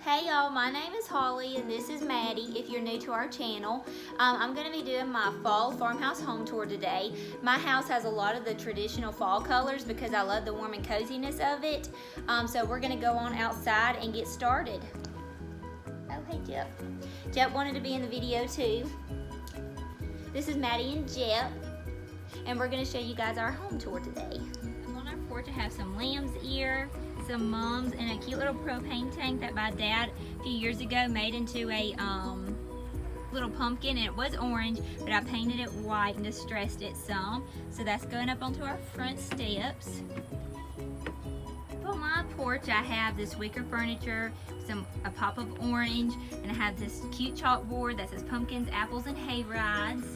Hey y'all, my name is Holly and this is Maddie if you're new to our channel. I'm going to be doing my fall farmhouse home tour today. My house has a lot of the traditional fall colors because I love the warm and coziness of it. So we're going to go on outside and get started. Oh, hey Jep. Jep wanted to be in the video too. This is Maddie and Jep, and we're going to show you guys our home tour today. On our porch I have some lamb's ear, some mums, and a cute little propane tank that my dad a few years ago made into a little pumpkin, and it was orange, but I painted it white and distressed it some. So that's going up onto our front steps. On my porch I have this wicker furniture, a pop of orange, and I have this cute chalkboard that says pumpkins, apples, and hay rides.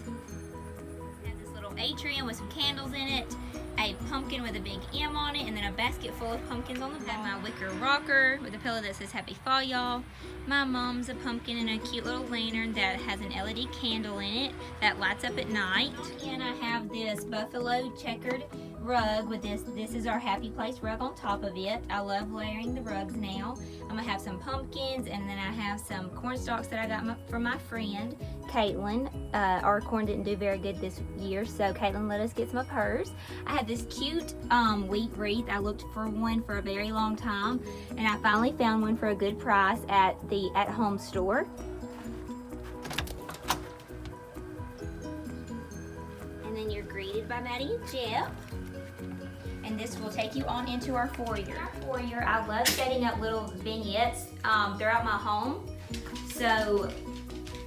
I have this little atrium with some candles in it, a pumpkin with a big M on it, and then a basket full of pumpkins on the back. My wicker rocker with a pillow that says happy fall y'all. My mom's a pumpkin and a cute little lantern that has an LED candle in it that lights up at night. And I have this buffalo checkered rug with this is our happy place rug on top of it. I love layering the rugs now. I'm gonna have some pumpkins, and then I have some corn stalks that I got from my friend Caitlin. Our corn didn't do very good this year, so Caitlin let us get some of hers. I have this cute wheat wreath. I looked for one for a very long time, and I finally found one for a good price at the at-home store. And then you're greeted by Maddie and Jep. And this will take you on into our foyer. I love setting up little vignettes throughout my home. So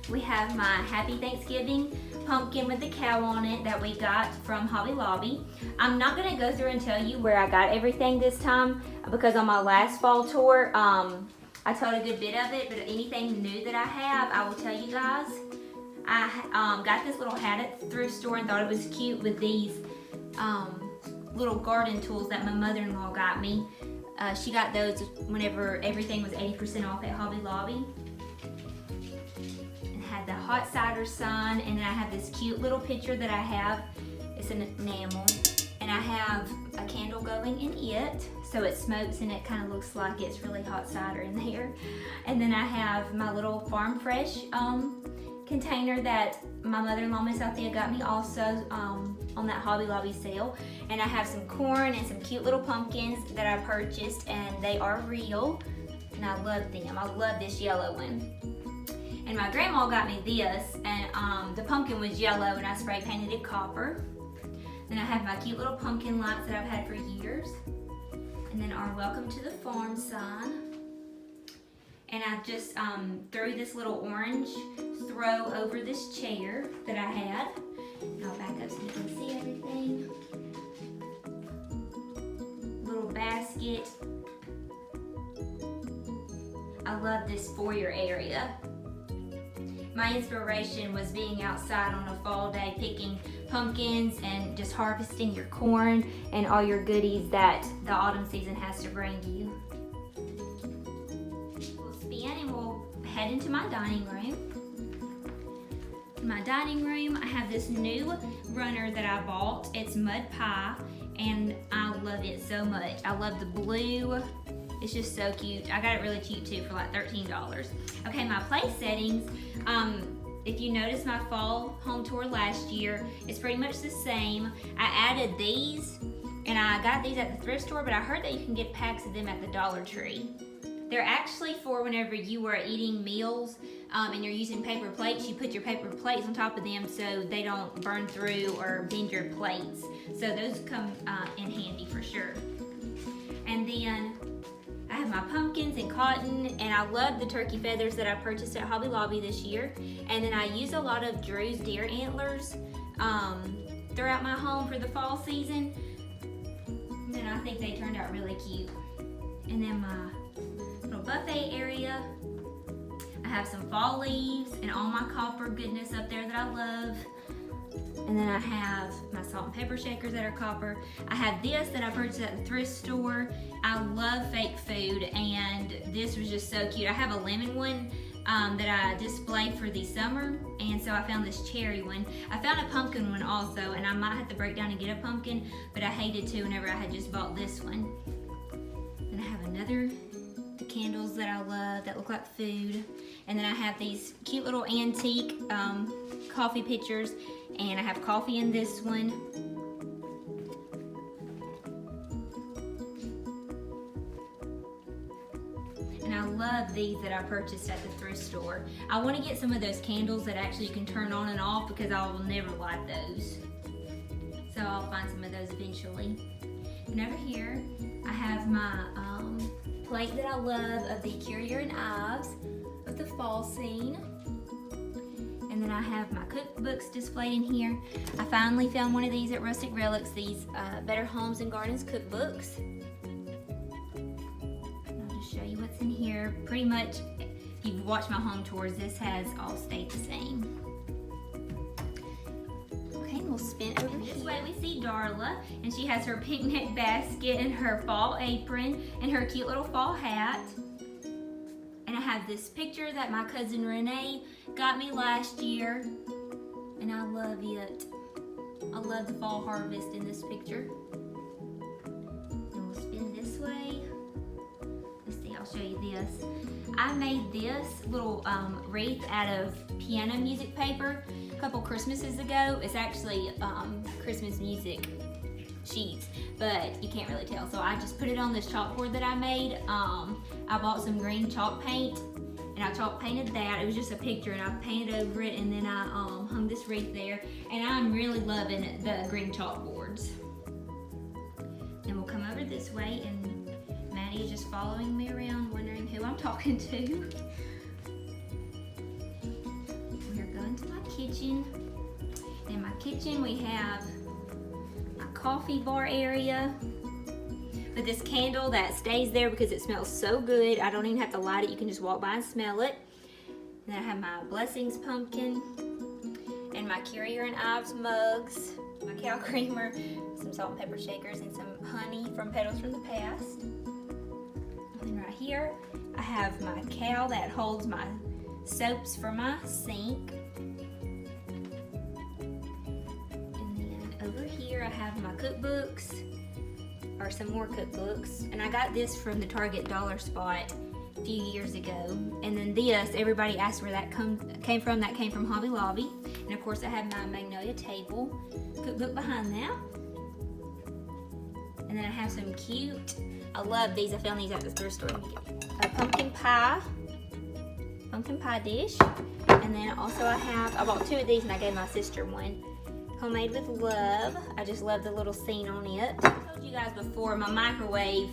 we have my Happy Thanksgiving pumpkin with the cow on it that we got from Hobby Lobby. I'm not gonna go through and tell you where I got everything this time because on my last fall tour, I told a good bit of it, but anything new that I have, I will tell you guys. I got this little hat at the thrift store and thought it was cute with these little garden tools that my mother-in-law got me. She got those whenever everything was 80% off at Hobby Lobby. And had the hot cider sign, and then I have this cute little picture that I have. It's an enamel, and I have a candle going in it, so it smokes and it kind of looks like it's really hot cider in there. And then I have my little Farm Fresh container that my mother-in-law, Miss Althea, got me also on that Hobby Lobby sale. And I have some corn and some cute little pumpkins that I purchased, and they are real, and I love them. I love this yellow one. And my grandma got me this, and the pumpkin was yellow, and I spray painted it copper. Then I have my cute little pumpkin lights that I've had for years. And then our welcome to the farm sign. And I just threw this little orange throw over this chair that I had. And I'll back up so you can see everything. Little basket. I love this foyer area. My inspiration was being outside on a fall day picking pumpkins and just harvesting your corn and all your goodies that the autumn season has to bring you. We'll spin and we'll head into my dining room. In my dining room, I have this new runner that I bought. It's mud pie, and I love it so much. I love the blue. It's just so cute. I got it really cheap too for like $13. Okay, my place settings. If you noticed my fall home tour last year, it's pretty much the same. I added these, and I got these at the thrift store, but I heard that you can get packs of them at the Dollar Tree. They're actually for whenever you are eating meals and you're using paper plates, you put your paper plates on top of them so they don't burn through or bend your plates. So those come in handy for sure. And then I have my pumpkins and cotton, and I love the turkey feathers that I purchased at Hobby Lobby this year. And then I use a lot of Drew's deer antlers throughout my home for the fall season. And I think they turned out really cute. And then my little buffet area. I have some fall leaves and all my copper goodness up there that I love. And then I have my salt and pepper shakers that are copper. I have this that I purchased at the thrift store. I love fake food, and this was just so cute. I have a lemon one that I display for the summer, and so I found this cherry one. I found a pumpkin one also, and I might have to break down and get a pumpkin, but I hated to whenever I had just bought this one. And I have another candles that I love that look like food. And then I have these cute little antique coffee pitchers, and I have coffee in this one. And I love these that I purchased at the thrift store. I want to get some of those candles that actually you can turn on and off because I will never light those. So I'll find some of those eventually. And over here, I have my plate that I love of the Currier and Ives of the fall scene. And then I have my cookbooks displayed in here. I finally found one of these at Rustic Relics, these Better Homes and Gardens cookbooks. I'll just show you what's in here. Pretty much, if you've watched my home tours, this has all stayed the same. Okay, we'll spin over this way. We see Darla, and she has her picnic basket and her fall apron and her cute little fall hat. And I have this picture that my cousin Renee got me last year, and I love it. I love the fall harvest in this picture. And we'll spin this way. Let's see, I'll show you this. I made this little wreath out of piano music paper a couple Christmases ago. It's actually Christmas music sheets, but you can't really tell. So I just put it on this chalkboard that I made. I bought some green chalk paint and I chalk painted that. It was just a picture and I painted over it, and then I hung this wreath there, and I'm really loving the green chalkboards. And we'll come over this way, and Maddie is just following me around wondering who I'm talking to. We're going to my kitchen. In my kitchen we have my coffee bar area with this candle that stays there because it smells so good. I don't even have to light it. You can just walk by and smell it. And then I have my Blessings pumpkin and my Currier and Ives mugs, my cow creamer, some salt and pepper shakers, and some honey from Petals from the Past. And then right here, I have my cow that holds my soaps for my sink. And then over here, I have my cookbooks, or some more cookbooks, and I got this from the Target dollar spot a few years ago. And then this, everybody asked where that came from. That came from Hobby Lobby. And of course I have my Magnolia Table cookbook behind that. And then I have some cute, I love these, I found these at the thrift store. A pumpkin pie dish. And then also I bought two of these and I gave my sister one. Homemade with love. I just love the little scene on it. I told you guys before, my microwave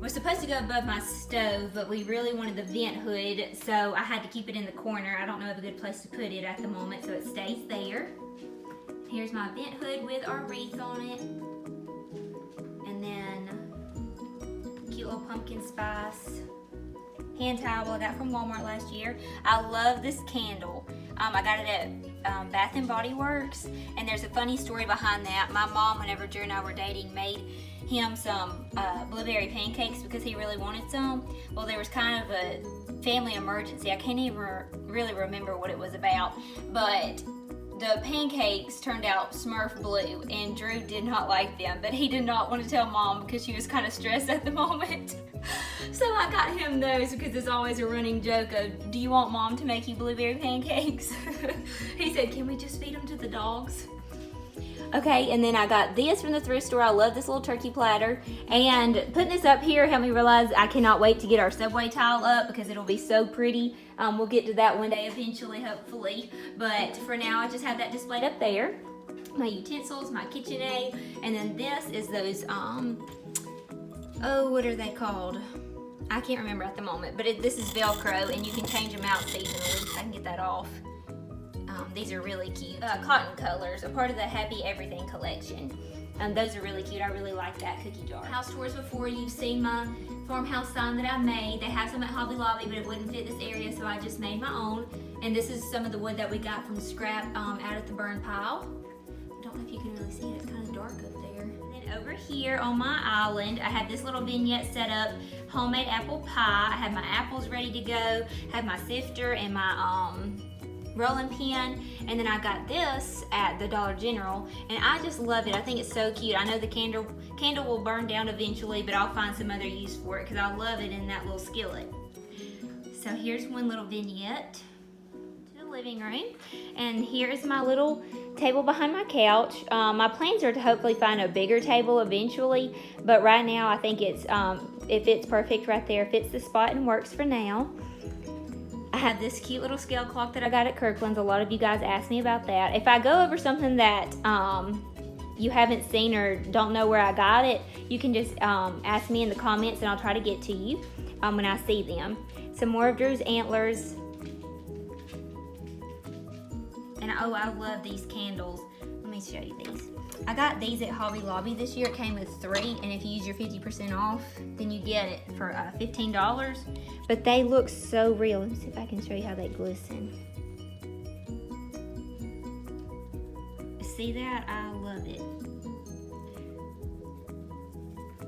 was supposed to go above my stove, but we really wanted the vent hood, so I had to keep it in the corner. I don't know of a good place to put it at the moment, so it stays there. Here's my vent hood with our wreath on it. And then cute little pumpkin spice hand towel I got from Walmart last year. I love this candle. I got it at Bath and Body Works, and there's a funny story behind that. My mom, whenever Drew and I were dating, made him some blueberry pancakes because he really wanted some. Well, there was kind of a family emergency. I can't even really remember what it was about, but the pancakes turned out Smurf blue, and Drew did not like them, but he did not want to tell Mom because she was kind of stressed at the moment. So I got him those because it's always a running joke of, do you want Mom to make you blueberry pancakes? He said, can we just feed them to the dogs? Okay, and then I got this from the thrift store. I love this little turkey platter. And putting this up here helped me realize I cannot wait to get our subway tile up because it'll be so pretty. We'll get to that one day eventually, hopefully. But for now, I just have that displayed up there. My utensils, my KitchenAid, and then this is those, oh, what are they called? I can't remember at the moment, but this is Velcro, and you can change them out seasonally. I can get that off. These are really cute. Cotton colors, a part of the Happy Everything collection. Those are really cute. I really like that cookie jar. House tours before, you've seen my farmhouse sign that I made. They have some at Hobby Lobby, but it wouldn't fit this area, so I just made my own. And this is some of the wood that we got from scrap out at the burn pile. I don't know if you can really see it. It's kind of dark up there. And then over here on my island, I have this little vignette set up, homemade apple pie. I have my apples ready to go. I have my sifter and my rolling pin, and then I got this at the Dollar General, and I just love it. I think it's so cute. I know the candle will burn down eventually, but I'll find some other use for it because I love it in that little skillet. So here's one little vignette to the living room. And here's my little table behind my couch. My plans are to hopefully find a bigger table eventually, but right now I think it fits perfect right there. Fits the spot and works for now. I have this cute little scale clock that I got at Kirkland's. A lot of you guys asked me about that. If I go over something that you haven't seen or don't know where I got it, you can just ask me in the comments and I'll try to get to you when I see them. Some more of Drew's antlers. And oh, I love these candles. Let me show you these. I got these at Hobby Lobby this year. It came with 3, and if you use your 50% off, then you get it for $15. But they look so real. Let me see if I can show you how they glisten. See that? I love it.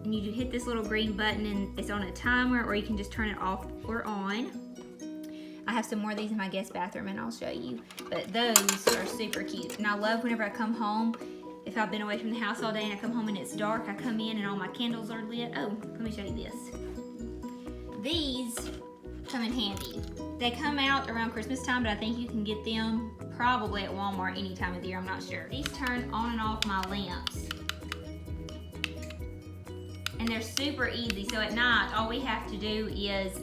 And you hit this little green button and it's on a timer, or you can just turn it off or on. I have some more of these in my guest bathroom and I'll show you. But those are super cute. And I love whenever I come home, if I've been away from the house all day and I come home and it's dark, I come in and all my candles are lit. Oh, let me show you this. These come in handy. They come out around Christmas time, but I think you can get them probably at Walmart any time of the year, I'm not sure. These turn on and off my lamps. And they're super easy, so at night, all we have to do is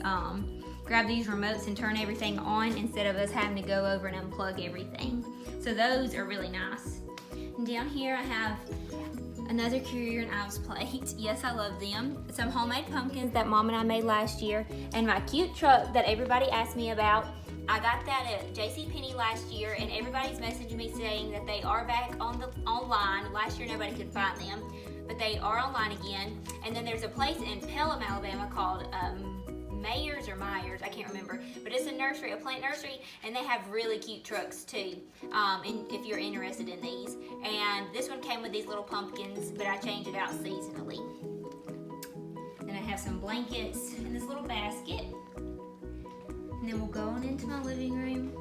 grab these remotes and turn everything on instead of us having to go over and unplug everything. So those are really nice. And down here I have another Curio and Ives plate. Yes, I love them. Some homemade pumpkins that Mom and I made last year. And my cute truck that everybody asked me about. I got that at JCPenney last year, and everybody's messaging me saying that they are back online. Last year nobody could find them, but they are online again. And then there's a place in Pelham, Alabama called Myers, I can't remember, but it's a nursery, a plant nursery, and they have really cute trucks too, if you're interested in these. And this one came with these little pumpkins, but I change it out seasonally. Then I have some blankets in this little basket. And then we'll go on into my living room.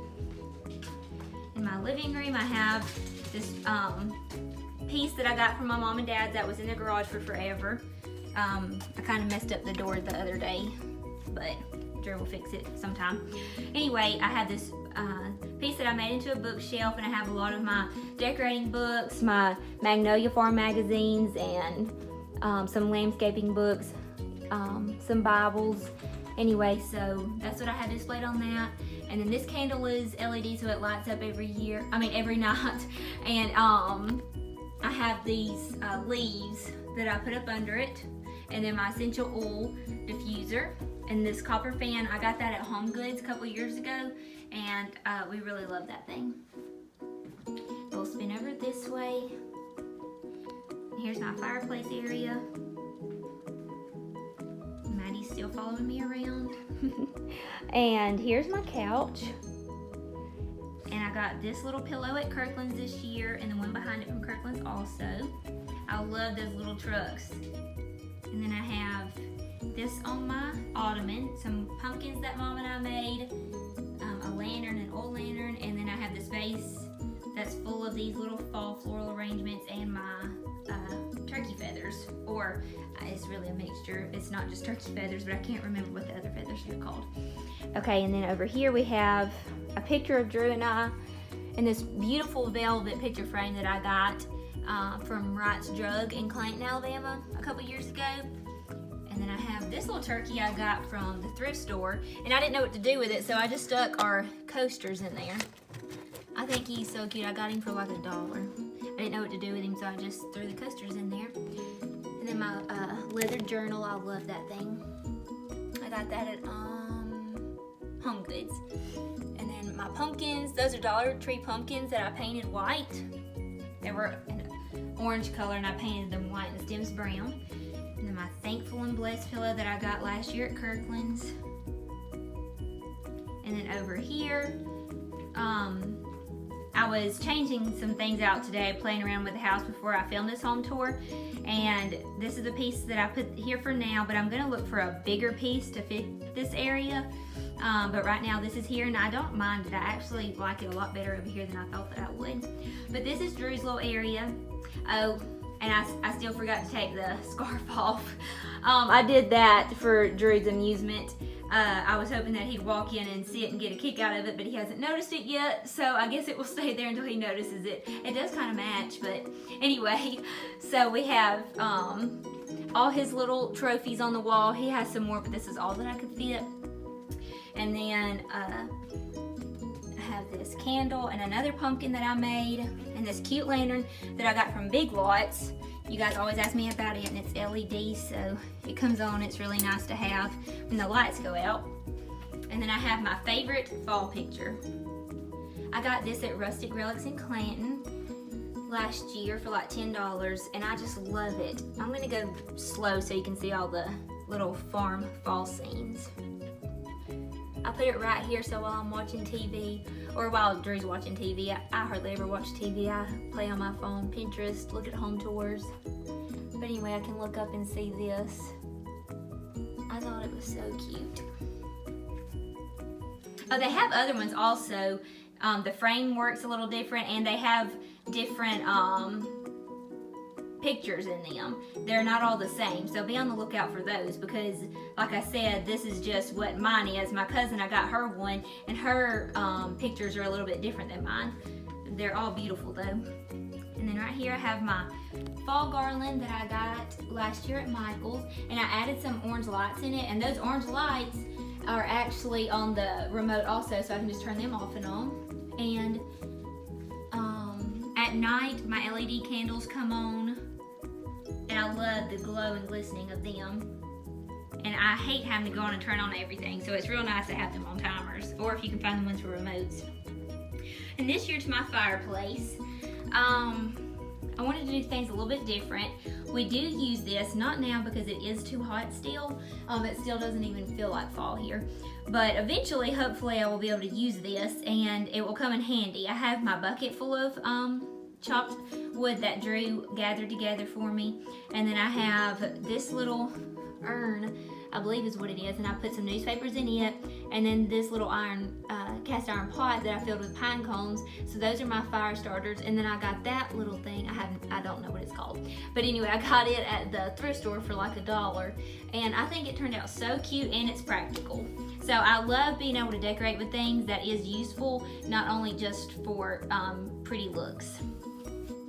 In my living room, I have this piece that I got from my mom and dad that was in the garage for forever. I kind of messed up the door the other day, but Drew will fix it sometime. Anyway, I have this piece that I made into a bookshelf, and I have a lot of my decorating books, my Magnolia Farm magazines, and some landscaping books, some Bibles. Anyway, so that's what I have displayed on that. And then this candle is LED, so it lights up every night. And I have these leaves that I put up under it. And then my essential oil diffuser. And this copper fan, I got that at Home Goods a couple years ago. And we really love that thing. We'll spin over this way. Here's my fireplace area. Maddie's still following me around. And here's my couch. And I got this little pillow at Kirkland's this year, and the one behind it from Kirkland's also. I love those little trucks. And then I have this on my ottoman, some pumpkins that Mom and I made, a lantern, an oil lantern, and then I have this vase that's full of these little fall floral arrangements and my turkey feathers, or it's really a mixture. It's not just turkey feathers, but I can't remember what the other feathers are called. Okay, and then over here we have a picture of Drew and I in this beautiful velvet picture frame that I got from Wright's Drug in Clayton, Alabama a couple years ago. And then I have this little turkey I got from the thrift store, and I didn't know what to do with it, so I just stuck our coasters in there. I think he's so cute. I got him for like $1. I didn't know what to do with him, so I just threw the coasters in there. And then my leather journal, I love that thing. I got that at Home Goods. And then my pumpkins, those are Dollar Tree pumpkins that I painted white. They were an orange color, and I painted them white and the stems brown. And then my Thankful and Blessed pillow that I got last year at Kirkland's. And then over here, I was changing some things out today, playing around with the house before I filmed this home tour. And this is a piece that I put here for now, but I'm gonna look for a bigger piece to fit this area. But right now this is here, and I don't mind it. I actually like it a lot better over here than I thought that I would. But this is Drew's little area. Oh, and I still forgot to take the scarf off. I did that for Drew's amusement. I was hoping that he'd walk in and see it and get a kick out of it, but he hasn't noticed it yet, so I guess it will stay there until he notices it. It does kind of match, but anyway, so we have all his little trophies on the wall. He has some more, but this is all that I could fit. And then I have this candle and another pumpkin that I made, and this cute lantern that I got from Big Lots. You guys always ask me about it, and it's LED, so it comes on. It's really nice to have when the lights go out. And then I have my favorite fall picture. I got this at Rustic Relics in Clanton last year for like $10, and I just love it. I'm gonna go slow so you can see all the little farm fall scenes. I put it right here so while I'm watching TV, or while Drew's watching TV, I hardly ever watch TV. I play on my phone, Pinterest, look at home tours. But anyway, I can look up and see this. I thought it was so cute. Oh, they have other ones also. The frame works a little different, and they have different pictures in them. They're not all the same, so be on the lookout for those, because like I said, this is just what mine is. My cousin, I got her one, and her pictures are a little bit different than mine. They're all beautiful though. And then right here I have my fall garland that I got last year at Michael's, and I added some orange lights in it, and those orange lights are actually on the remote also, so I can just turn them off and on. And at night my LED candles come on, and I love the glow and glistening of them. And I hate having to go on and turn on everything, so it's real nice to have them on timers, or if you can find the ones for remotes. And this year to my fireplace, I wanted to do things a little bit different. We do use this, not now because it is too hot still. It still doesn't even feel like fall here. But eventually, hopefully, I will be able to use this, and it will come in handy. I have my bucket full of chopped wood that Drew gathered together for me. And then I have this little urn, I believe is what it is, and I put some newspapers in it, and then this little cast iron pot that I filled with pine cones. So those are my fire starters. And then I got that little thing, I don't know what it's called, but anyway, I got it at the thrift store for like $1, and I think it turned out so cute, and it's practical. So I love being able to decorate with things that is useful, not only just for pretty looks.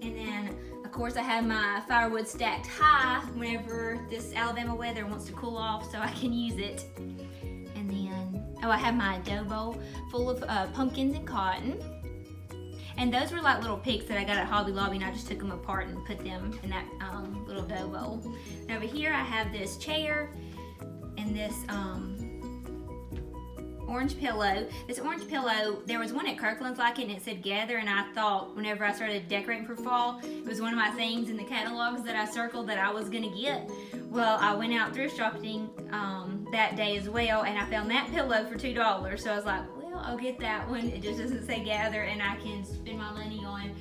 And then of course I have my firewood stacked high whenever this Alabama weather wants to cool off, so I can use it. And then, oh, I have my dough bowl full of pumpkins and cotton. And those were like little picks that I got at Hobby Lobby, and I just took them apart and put them in that little dough bowl. And over here I have this chair and this orange pillow. This orange pillow, there was one at Kirkland's like it, and it said gather, and I thought whenever I started decorating for fall, it was one of my things in the catalogs that I circled that I was gonna get. Well, I went out thrift shopping that day as well, and I found that pillow for $2, so I was like, well, I'll get that one. It just doesn't say gather, and I can spend my money on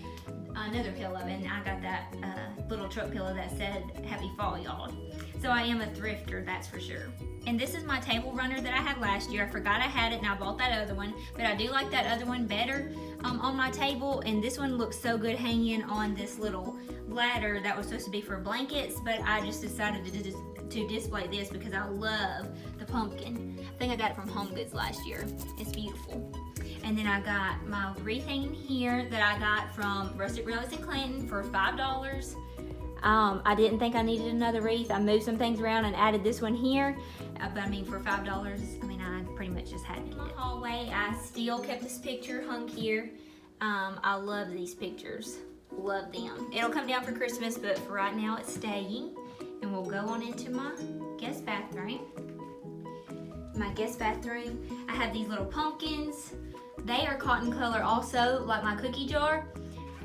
another pillow, and I got that little truck pillow that said happy fall, y'all. So I am a thrifter, that's for sure. And this is my table runner that I had last year. I forgot I had it, and I bought that other one, but I do like that other one better on my table. And this one looks so good hanging on this little ladder that was supposed to be for blankets, but I just decided to display this because I love the pumpkin. I think I got it from Home Goods last year. It's beautiful. And then I got my wreath hanging here that I got from Rustic Relics in Clanton for $5. I didn't think I needed another wreath. I moved some things around and added this one here. But I mean, for $5, I mean, I pretty much just had to. In my hallway, I still kept this picture hung here. I love these pictures. Love them. It'll come down for Christmas, but for right now, it's staying. And we'll go on into my guest bathroom. My guest bathroom, I have these little pumpkins. They are cotton color also, like my cookie jar.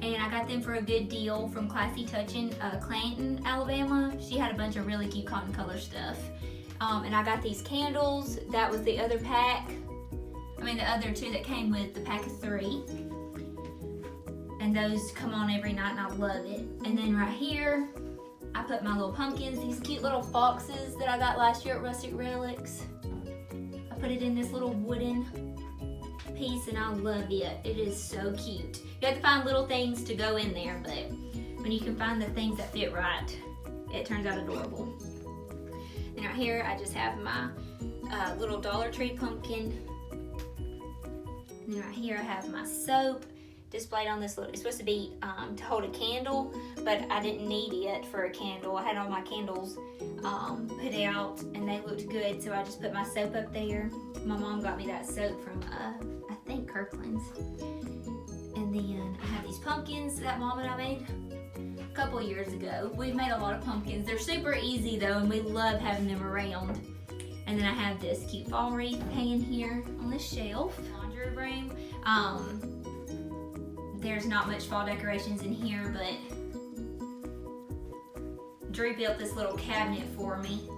And I got them for a good deal from Classy Touch in Clanton, Alabama. She had a bunch of really cute cotton color stuff. And I got these candles. That was the other pack. I mean, the other two that came with the pack of 3. And those come on every night, and I love it. And then right here, I put my little pumpkins, these cute little foxes that I got last year at Rustic Relics. I put it in this little wooden piece, and I love it. It is so cute. You have to find little things to go in there, but when you can find the things that fit right, it turns out adorable. And right here, I just have my little Dollar Tree pumpkin. And then right here, I have my soap displayed on this little, it's supposed to be to hold a candle, but I didn't need it for a candle. I had all my candles put out and they looked good, so I just put my soap up there. My mom got me that soap from, I think Kirkland's. And then I have these pumpkins that Mom and I made a couple years ago. We've made a lot of pumpkins. They're super easy though, and we love having them around. And then I have this cute fall wreath hanging here on the shelf. Laundry room. There's not much fall decorations in here, but Drew built this little cabinet for me.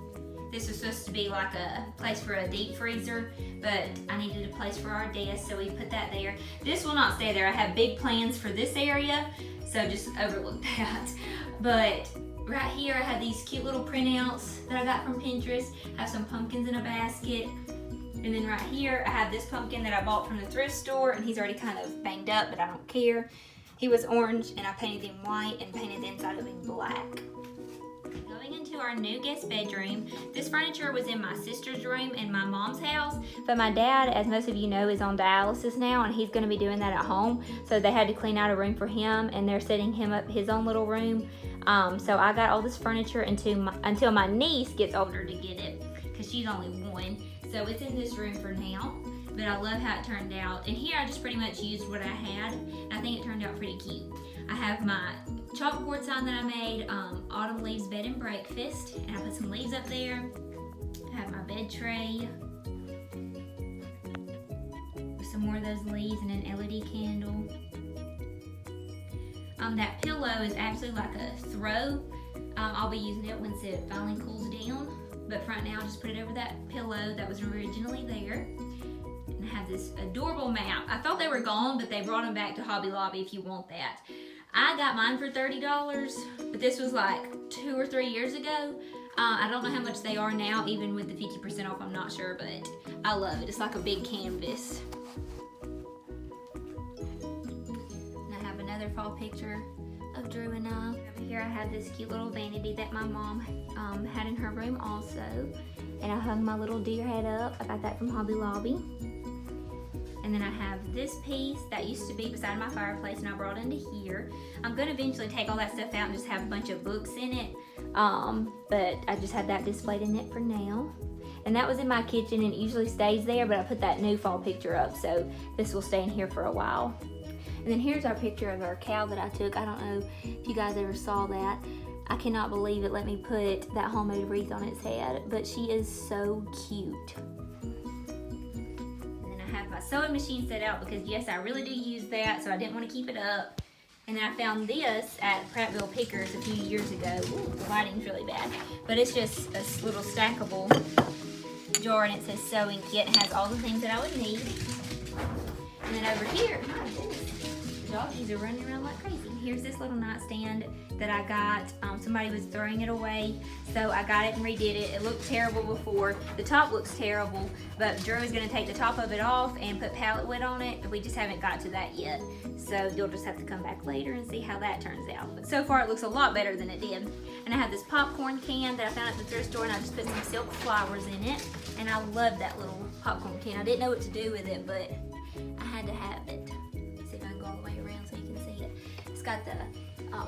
This was supposed to be like a place for a deep freezer, but I needed a place for our desk, so we put that there. This will not stay there. I have big plans for this area, so just overlook that. But right here, I have these cute little printouts that I got from Pinterest. I have some pumpkins in a basket. And then right here, I have this pumpkin that I bought from the thrift store, and he's already kind of banged up, but I don't care. He was orange, and I painted him white and painted the inside of him black. Going into our new guest bedroom, this furniture was in my sister's room in my mom's house, but my dad, as most of you know, is on dialysis now, and he's gonna be doing that at home, so they had to clean out a room for him, and they're setting him up his own little room. So I got all this furniture until my niece gets older to get it, because she's only one. So it's in this room for now, but I love how it turned out. And here I just pretty much used what I had, and I think it turned out pretty cute. I have my chalkboard sign that I made, Autumn Leaves Bed and Breakfast, and I put some leaves up there. I have my bed tray with some more of those leaves and an LED candle. That pillow is actually like a throw. I'll be using it once it finally cools down. But for right now, I'll just put it over that pillow that was originally there. And I have this adorable map. I thought they were gone, but they brought them back to Hobby Lobby if you want that. I got mine for $30, but this was like 2 or 3 years ago. I don't know how much they are now, even with the 50% off, I'm not sure, but I love it. It's like a big canvas. And I have another fall picture of Drew and I. Over here I have this cute little vanity that my mom had in her room also. And I hung my little deer head up. I got that from Hobby Lobby. And then I have this piece that used to be beside my fireplace and I brought into here. I'm gonna eventually take all that stuff out and just have a bunch of books in it. But I just have that displayed in it for now. And that was in my kitchen and it usually stays there, but I put that new fall picture up, so this will stay in here for a while. And then here's our picture of our cow that I took. I don't know if you guys ever saw that. I cannot believe it let me put that homemade wreath on its head, but she is so cute. And then I have my sewing machine set out because yes, I really do use that, so I didn't want to keep it up. And then I found this at Prattville Pickers a few years ago. Ooh, the lighting's really bad. But it's just a little stackable jar and it says sewing kit and has all the things that I would need. And then over here, my goodness, the doggies are running around like crazy. Here's this little nightstand that I got. Somebody was throwing it away, so I got it and redid it. It looked terrible before. The top looks terrible, but Drew is gonna take the top of it off and put pallet wood on it. We just haven't got to that yet. So you'll just have to come back later and see how that turns out. But so far it looks a lot better than it did. And I have this popcorn can that I found at the thrift store and I just put some silk flowers in it. And I love that little popcorn can. I didn't know what to do with it, but I had to have it. Let's see if I can go all the way around so you can see it. It's got the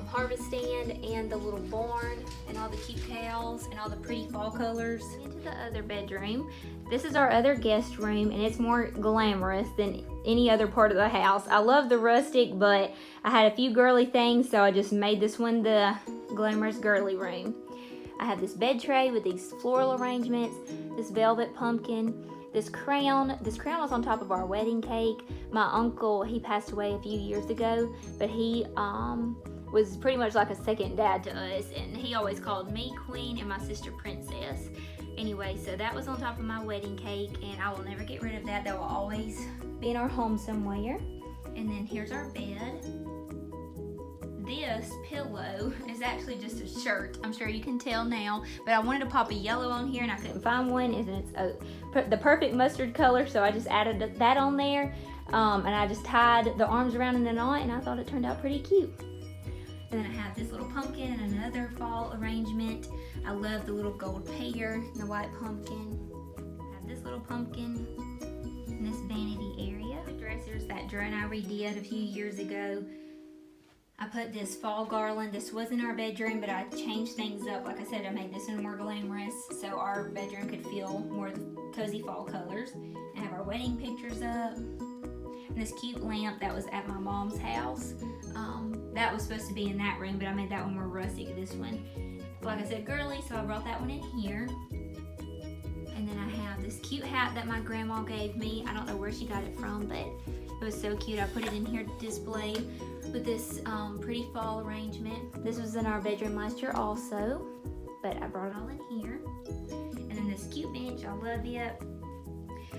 harvest stand and the little barn and all the cute cows and all the pretty fall colors. Into the other bedroom. This is our other guest room and it's more glamorous than any other part of the house. I love the rustic, but I had a few girly things, so I just made this one the glamorous girly room. I have this bed tray with these floral arrangements, this velvet pumpkin, this crown. This crown was on top of our wedding cake. My uncle, he passed away a few years ago, but he was pretty much like a second dad to us, and he always called me queen and my sister princess. Anyway, so that was on top of my wedding cake, and I will never get rid of that. That will always be in our home somewhere. And then here's our bed. This pillow is actually just a shirt. I'm sure you can tell now, but I wanted to pop a yellow on here and I couldn't find one, and it's the perfect mustard color, so I just added that on there, and I just tied the arms around in a knot, and I thought it turned out pretty cute. And then I have this little pumpkin and another fall arrangement. I love the little gold pear and the white pumpkin. I have this little pumpkin in this vanity area. The dressers that Drew and I redid a few years ago. I put this fall garland. This was in our bedroom, but I changed things up. Like I said, I made this one more glamorous so our bedroom could feel more cozy fall colors. I have our wedding pictures up. And this cute lamp that was at my mom's house. That was supposed to be in that room, but I made that one more rustic. This one, like I said, girly, so I brought that one in here. And then I have this cute hat that my grandma gave me. I don't know where she got it from, but it was so cute. I put it in here to display with this pretty fall arrangement. This was in our bedroom last year also, but I brought it all in here. And then this cute bench, I love it.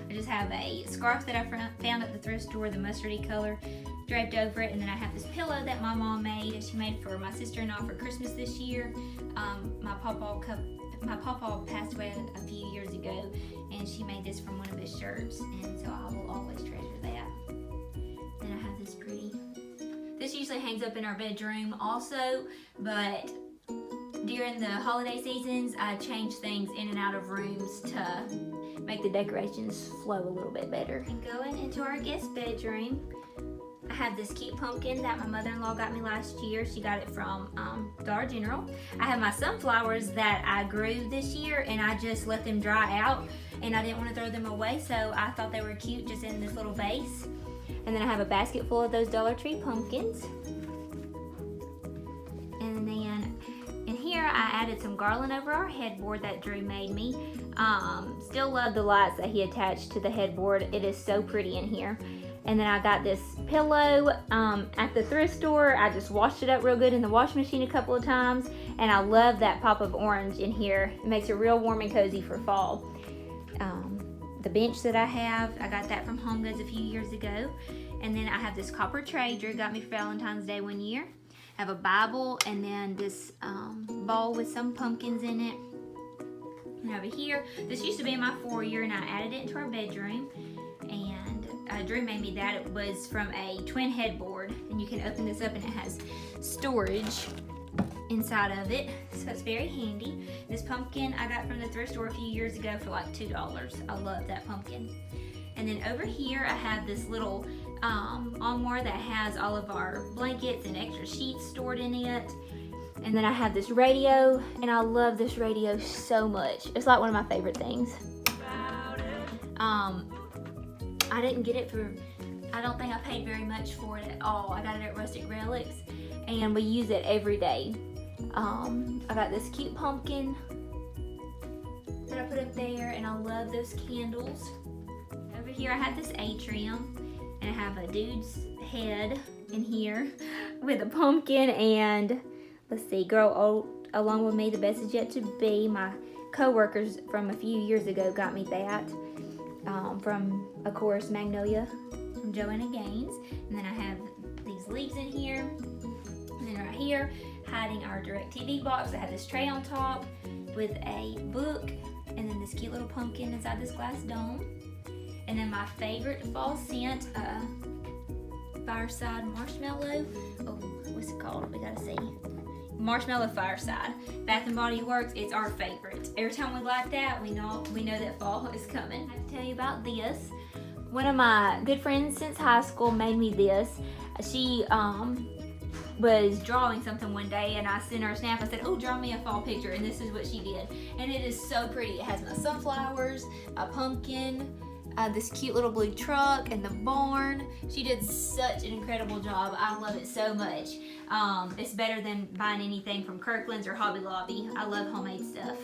I just have a scarf that I found at the thrift store, the mustardy color, draped over it. And then I have this pillow that my mom made, and she made for my sister-in-law for Christmas this year. My pawpaw passed away a few years ago, and she made this from one of his shirts, and so I will always treasure that. Then I have this pretty. This usually hangs up in our bedroom also, but during the holiday seasons, I change things in and out of rooms to make the decorations flow a little bit better. And going into our guest bedroom, I have this cute pumpkin that my mother-in-law got me last year. She got it from Dollar General. I have my sunflowers that I grew this year, and I just let them dry out, and I didn't want to throw them away, so I thought they were cute just in this little vase. And then I have a basket full of those Dollar Tree pumpkins. And then in here, I added some garland over our headboard that Drew made me. Still love the lights that he attached to the headboard. It is so pretty in here. And then I got this pillow at the thrift store. I just washed it up real good in the washing machine a couple of times. And I love that pop of orange in here. It makes it real warm and cozy for fall. The bench that I got that from Home Goods a few years ago. And then I have this copper tray Drew got me for Valentine's Day one year. I have a Bible, and then this bowl with some pumpkins in it. And over here, this used to be in my foyer, and I added it into our bedroom. And Drew made me that. It was from a twin headboard, and you can open this up, and it has storage inside of it, so it's very handy. This pumpkin I got from the thrift store a few years ago for like $2. I love that pumpkin. And then over here I have this little armoire that has all of our blankets and extra sheets stored in it. And then I have this radio, and I love this radio so much. It's like one of my favorite things. I didn't get it for, I don't think I paid very much for it at all. I got it at Rustic Relics, and we use it every day. I got this cute pumpkin that I put up there, and I love those candles. Over here I have this atrium, and I have a dude's head in here with a pumpkin, and let's see, grow old along with me, the best is yet to be. My co-workers from a few years ago got me that from, of course, Magnolia from Joanna Gaines. And then I have these leaves in here, and then right here hiding our DirecTV box. I have this tray on top with a book, and then this cute little pumpkin inside this glass dome. And then my favorite fall scent, Fireside Marshmallow. Oh, what's it called? We gotta see. Marshmallow Fireside. Bath and Body Works, it's our favorite. Every time we light that, we know that fall is coming. I have to tell you about this. One of my good friends since high school made me this. She was drawing something one day, and I sent her a snap. I said, oh, draw me a fall picture, and this is what she did. And it is so pretty. It has my sunflowers, a pumpkin, this cute little blue truck, and the barn. She did such an incredible job. I love it so much. It's better than buying anything from Kirkland's or Hobby Lobby. I love homemade stuff.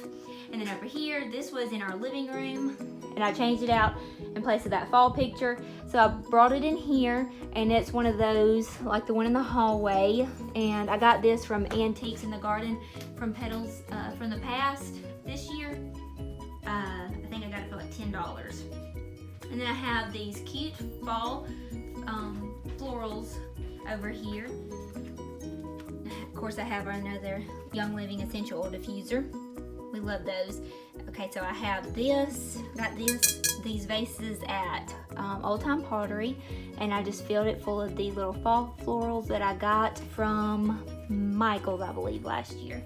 And then over here, this was in our living room, and I changed it out in place of that fall picture. So I brought it in here, and it's one of those like the one in the hallway. And I got this from Antiques in the Garden from Petals from the Past this year. I think I got it for like $10. And then I have these cute fall florals over here. Of course, I have another Young Living Essential Oil Diffuser. We love those. Okay, so I have this, got these vases at Old Time Pottery, and I just filled it full of these little fall florals that I got from Michael's, I believe, last year.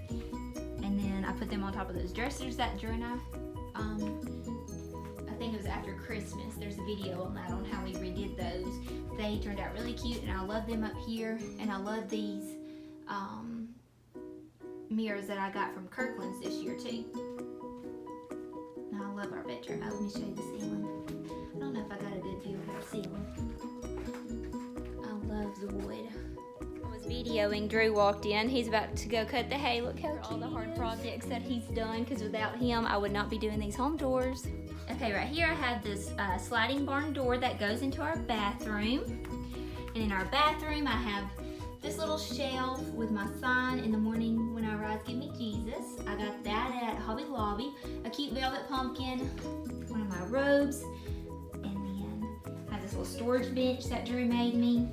And then I put them on top of those dressers that Drew and I think it was after Christmas. There's a video on that, on how we redid those. They turned out really cute, and I love them up here. And I love these mirrors that I got from Kirkland's this year too. Now I love our bedroom. Oh, let me show you the ceiling. I don't know if I got a good view of our ceiling. I love the wood. I was videoing, Drew walked in. He's about to go cut the hay. Look how all the hard projects that he's done, because without him, I would not be doing these home tours. Okay, right here I have this sliding barn door that goes into our bathroom. And in our bathroom, I have this little shelf with my sign, "In the morning when I rise, give me Jesus." I got that at Hobby Lobby. A cute velvet pumpkin, one of my robes, and then I have this little storage bench that Drew made me.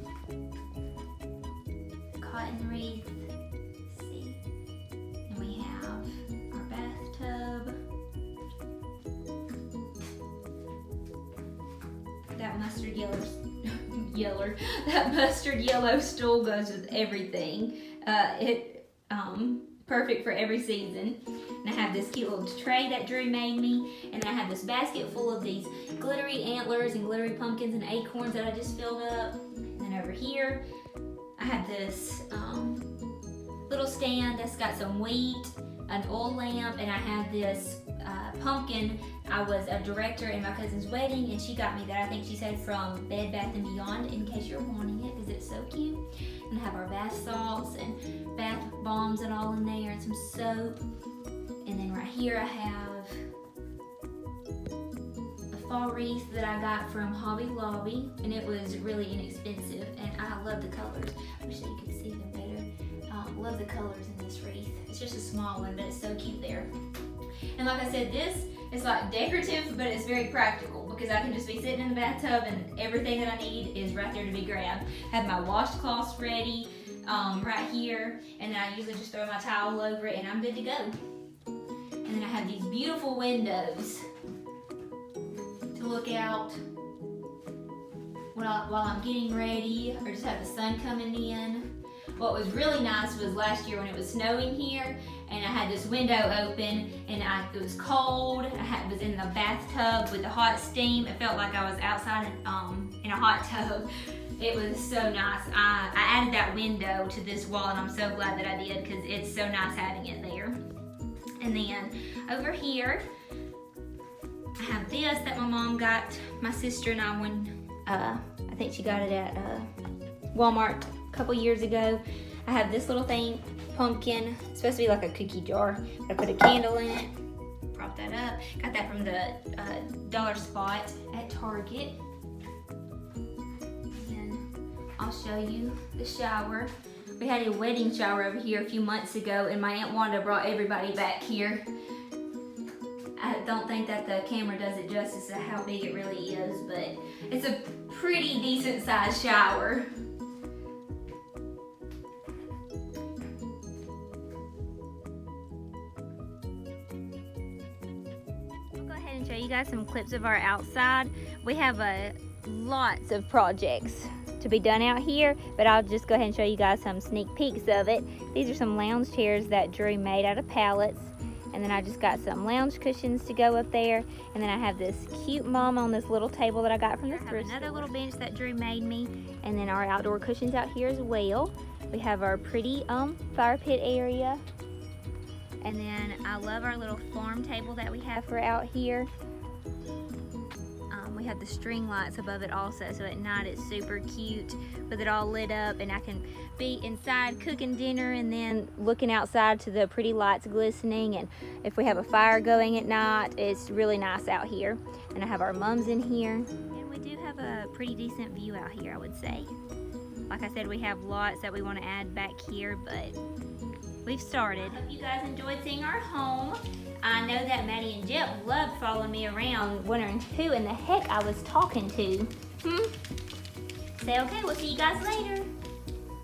Cotton wreath. Let's see. And we have our bathtub. That mustard that mustard yellow stool goes with everything. Perfect for every season. And I have this cute little tray that Drew made me, and then I have this basket full of these glittery antlers and glittery pumpkins and acorns that I just filled up. And then over here I have this little stand that's got some wheat, an oil lamp, and I have this pumpkin. I was a director in my cousin's wedding, and she got me that. I think she said from Bed Bath & Beyond, in case you're wanting it, because it's so cute. And I have our bath salts and bath bombs and all in there, and some soap. And then right here I have a fall wreath that I got from Hobby Lobby, and it was really inexpensive, and I love the colors. I wish that you could see them better. Love the colors in this wreath. It's just a small one, but it's so cute there. And like I said, this is like decorative, but it's very practical, because I can just be sitting in the bathtub and everything that I need is right there to be grabbed. I have my washcloths ready right here, and then I usually just throw my towel over it and I'm good to go. And then I have these beautiful windows to look out while I'm getting ready, or just have the sun coming in. What was really nice was last year when it was snowing here, and I had this window open, and it was cold. I was in the bathtub with the hot steam. It felt like I was outside in a hot tub. It was so nice. I added that window to this wall, and I'm so glad that I did, because it's so nice having it there. And then over here, I have this that my mom got my sister and I when I think she got it at Walmart a couple years ago. I have this little thing, pumpkin. It's supposed to be like a cookie jar. I put a candle in it, prop that up. Got that from the dollar spot at Target. And I'll show you the shower. We had a wedding shower over here a few months ago, and my Aunt Wanda brought everybody back here. I don't think that the camera does it justice to how big it really is, but it's a pretty decent sized shower. I'll go ahead and show you guys some clips of our outside. We have lots of projects to be done out here, but I'll just go ahead and show you guys some sneak peeks of it. These are some lounge chairs that Drew made out of pallets. And then I just got some lounge cushions to go up there. And then I have this cute mom on this little table that I got from the thrift store. Another little bench that Drew made me. And then our outdoor cushions out here as well. We have our pretty fire pit area. And then I love our little farm table that we have for out here. We have the string lights above it also, so at night it's super cute with it all lit up, and I can be inside cooking dinner and then looking outside to the pretty lights glistening, and if we have a fire going at night, it's really nice out here. And I have our mums in here, and we do have a pretty decent view out here, I would say. Like I said, we have lots that we want to add back here, but we've started. I hope you guys enjoyed seeing our home. I know that Maddie and Jep loved following me around, wondering who in the heck I was talking to. Say okay, we'll see you guys later.